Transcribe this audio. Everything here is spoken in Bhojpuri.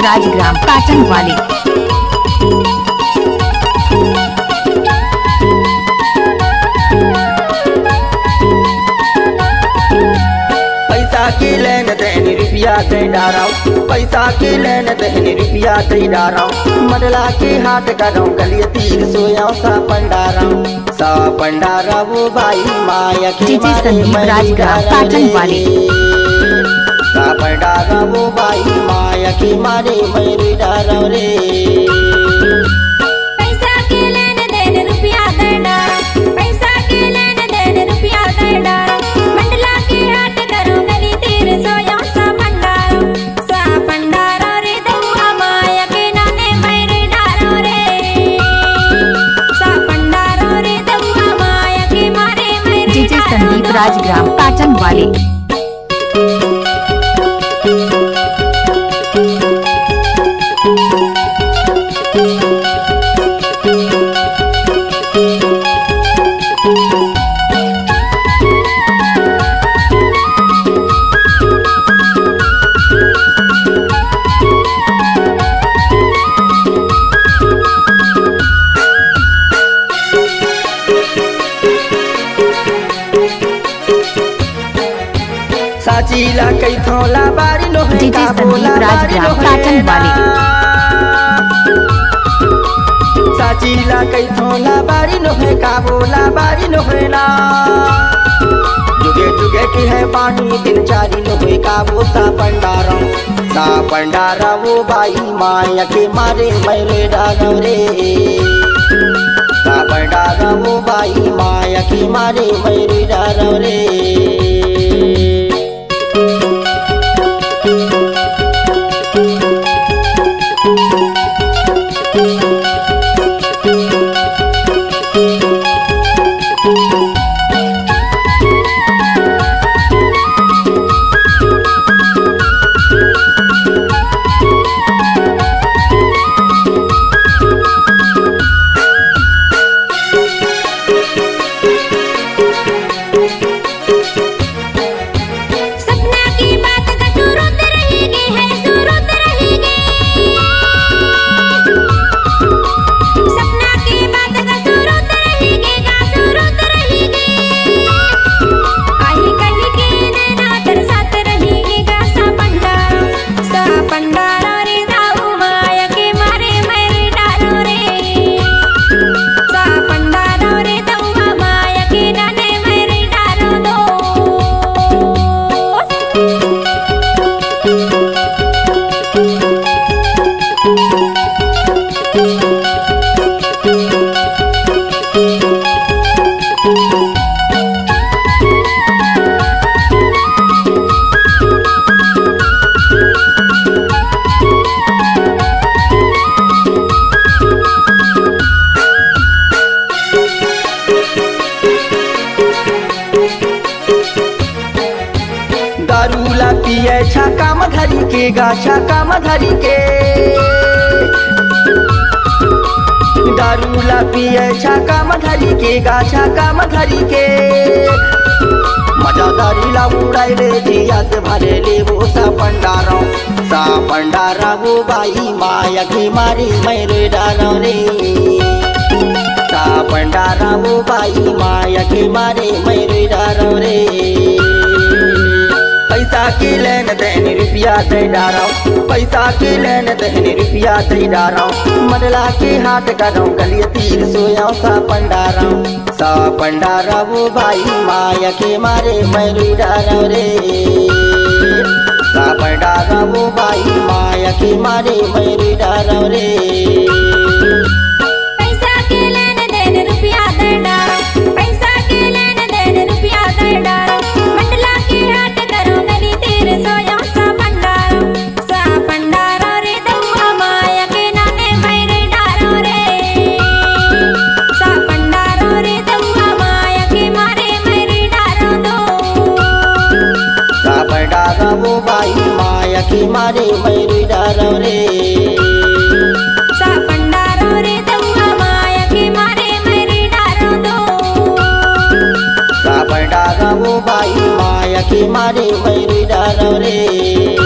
राजग्राम पाटन वाले। पैसा के लेन देन रुपया दे डाराओ, पैसा के लेन देन रुपया दे डाराओ। मडला के हाट करो गली तीर सोया सा पंडारा वो भाई माया के मारे राजग्राम पाटन वाले। सा पंडारा वो भाई माया के मारे मेरे डारा रे। राजग्राम पाटन वाले। साचीला कई थोला बारी लोहे का बोला राजग्राम पाटन वाले। साचीला कई थोला बारी लोहे का बोला बारी लोहे ना। जुगे जुगे की है पानी दिन चारी लोहे का वो सा पंडारा वो बाई माया के मारे मेरे डारो रे। सा पंडारा वो बाई माया के मारे मेरे डारो रे। दारूला पिए छाका मधरी के छाका मधरी के। दारूला पिए छाका मधरी के छाका मधरी के। मजा दारीला उड़ाई ले जियात भरे ले वो सा पंडारा वो बाई माया के मारी मेरे डारो रे। सा पंडारा वो बाई माया के मारे मेरे डारो रे। पैसा के लेन देन रुपया दे डाराओ, पैसा के लेन देन रुपया दे डाराओ। मडला के हाट करो गली तीर सोया सा पंडारा वो भाई माया के मारे मेरे डारो रे। सा पंडारा वो भाई माया के मारे मेरे डारो रे। वो बाई माया के मारे मेरे डारो रे। सा पंडारो रे दौआ माया के मारे मेरे डारो दो। सा पंडारा वो बाई माया के मारे मेरे डारो रे।